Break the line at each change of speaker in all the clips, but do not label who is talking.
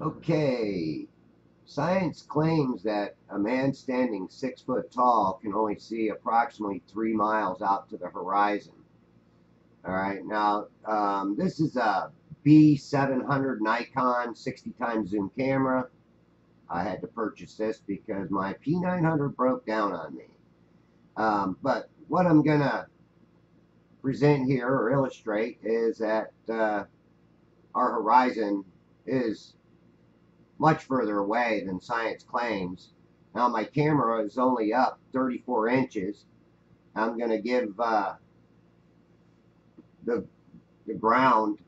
Okay, science claims that a man standing 6 foot tall can only see approximately 3 miles out to the horizon. All right, now this is a B700 Nikon 60 times zoom camera. I had to purchase this because my P900 broke down on me. But what I'm going to present here or illustrate is that our horizon is much further away than science claims. Now my camera is only up 34 inches. I'm going to give the ground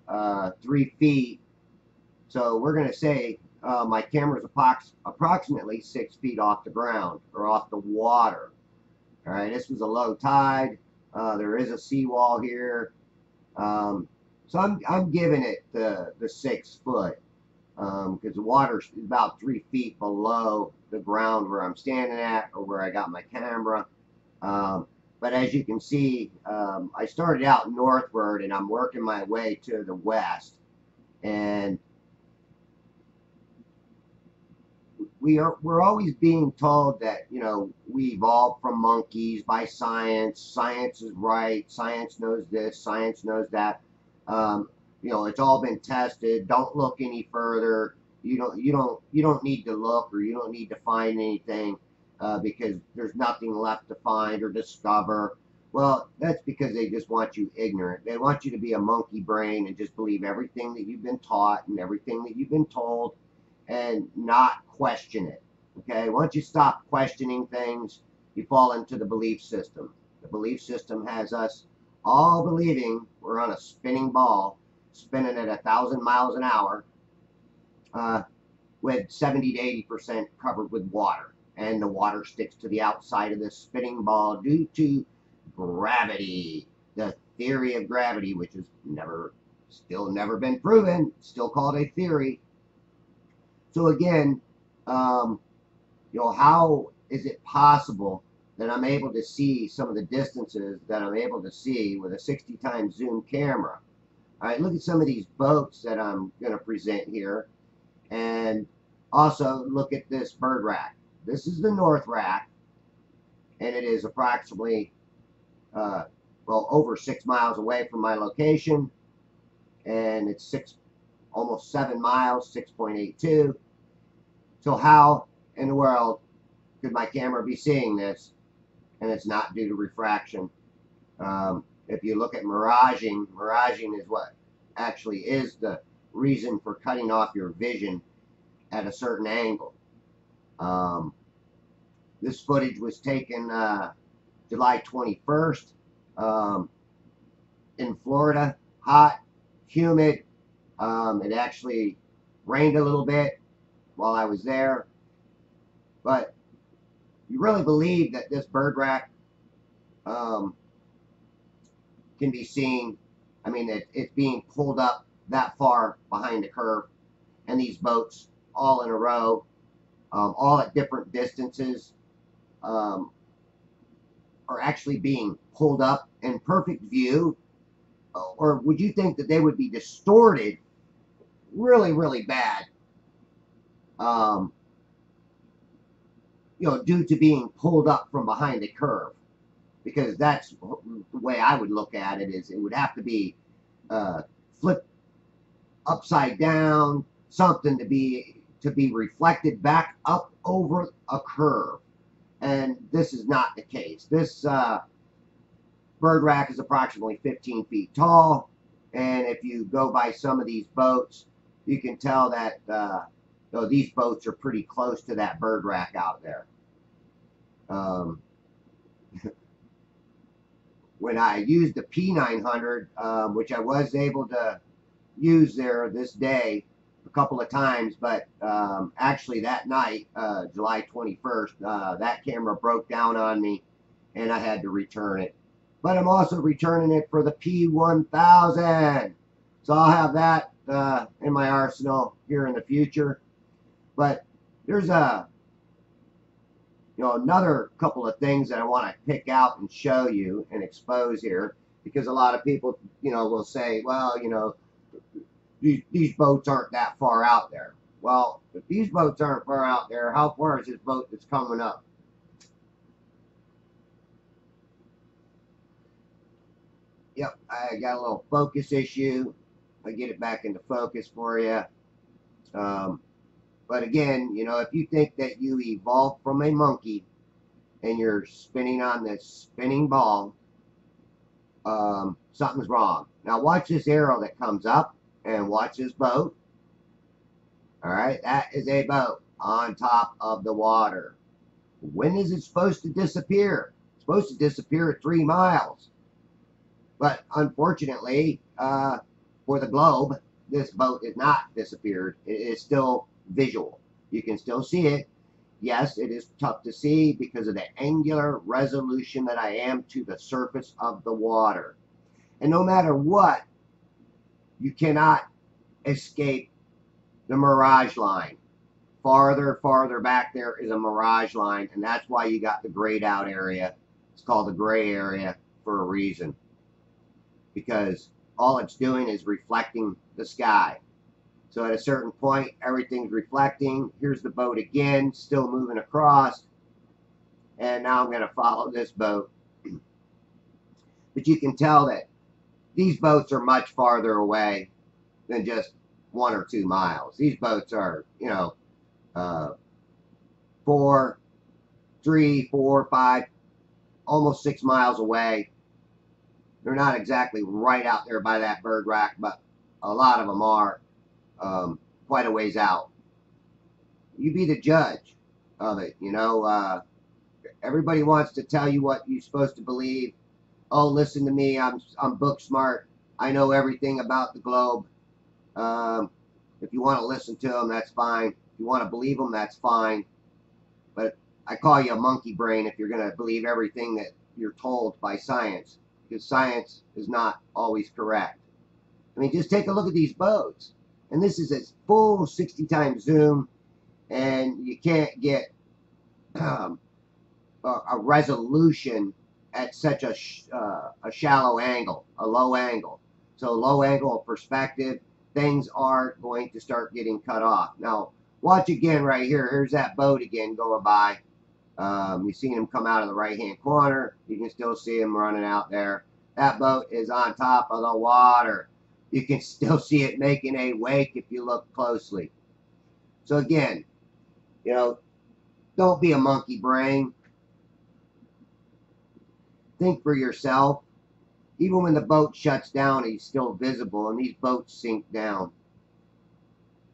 3 feet. So we're going to say my camera is approximately 6 feet off the ground or off the water. All right, this was a low tide. There is a seawall here. So I'm giving it the 6 foot because the water is about 3 feet below the ground where I'm standing at or where I got my camera. But as you can see, I started out northward and I'm working my way to the west. And we're always being told that, you know, we evolved from monkeys by science. Science is right. Science knows this. Science knows that. You know, it's all been tested. Don't look any further. You don't need to look, or you don't need to find anything because there's nothing left to find or discover. Well, that's because they just want you ignorant. They want you to be a monkey brain and just believe everything that you've been taught and everything that you've been told and not question it. Okay, once you stop questioning things, you fall into the belief system. The belief system has us all believing we're on a spinning ball, spinning at 1,000 miles an hour, with 70 to 80% covered with water, and the water sticks to the outside of this spinning ball due to gravity, the theory of gravity, which has still never been proven, still called a theory. So again, you know, how is it possible that I'm able to see some of the distances that I'm able to see with a 60 times zoom camera? All right, look at some of these boats that I'm going to present here. And also look at this bird rack. This is the North Rack, and it is approximately, well, over 6 miles away from my location. And it's almost 7 miles, 6.82. So how in the world could my camera be seeing this and it's not due to refraction? If you look at miraging is what actually is the reason for cutting off your vision at a certain angle. This footage was taken July 21st in Florida, hot, humid. It actually rained a little bit while I was there, but you really believe that this bird rack can be seen. I mean, it's being pulled up that far behind the curve, and these boats all in a row, all at different distances, are actually being pulled up in perfect view. Or would you think that they would be distorted really, really bad, you know, due to being pulled up from behind the curve? Because that's the way I would look at it, is it would have to be flipped upside down, something to be reflected back up over a curve. And this is not the case. This bird rack is approximately 15 feet tall, and if you go by some of these boats, you can tell that these boats are pretty close to that bird rack out there. When I used the P900, which I was able to use there this day a couple of times, but actually that night, July 21st, that camera broke down on me and I had to return it. But I'm also returning it for the P1000. So I'll have that in my arsenal here in the future. But there's another couple of things that I want to pick out and show you and expose here. Because a lot of people, will say, well, these boats aren't that far out there. Well, if these boats aren't far out there, how far is this boat that's coming up? Yep, I got a little focus issue. I get it back into focus for you. Um, but again, if you think that you evolved from a monkey and you're spinning on this spinning ball, something's wrong. Now watch this arrow that comes up and watch this boat. All right, that is a boat on top of the water. When is it supposed to disappear? It's supposed to disappear at 3 miles. But unfortunately, for the globe, this boat is not disappeared. It is still visual. You can still see it. Yes, it is tough to see because of the angular resolution that I am to the surface of the water. And no matter what, you cannot escape the mirage line. Farther back there is a mirage line, and that's why you got the grayed out area. It's called the gray area for a reason. Because all it's doing is reflecting the sky. So at a certain point, everything's reflecting. Here's the boat again, still moving across. And now I'm going to follow this boat. But you can tell that these boats are much farther away than just 1 or 2 miles. These boats are, 4, 3, 4, 5, almost 6 miles away. They're not exactly right out there by that bird rack, but a lot of them are quite a ways out. You be the judge of it, everybody wants to tell you what you're supposed to believe. Oh, listen to me, I'm book smart. I know everything about the globe. If you want to listen to them, that's fine. If you want to believe them, that's fine. But I call you a monkey brain if you're going to believe everything that you're told by science, because science is not always correct. I mean, just take a look at these boats. And this is a full 60 times zoom, and you can't get a resolution at such a shallow angle, a low angle. So low angle of perspective, things are going to start getting cut off. Now, watch again right here. Here's that boat again going by. You've seen him come out of the right-hand corner. You can still see him running out there. That boat is on top of the water. You can still see it making a wake if you look closely. So again, don't be a monkey brain. Think for yourself. Even when the boat shuts down, he's still visible, and these boats sink down.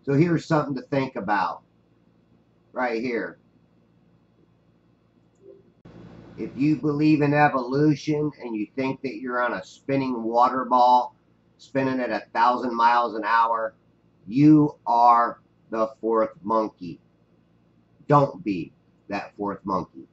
So here's something to think about right here. If you believe in evolution and you think that you're on a spinning water ball, spinning at 1,000 miles an hour, you are the fourth monkey. Don't be that fourth monkey.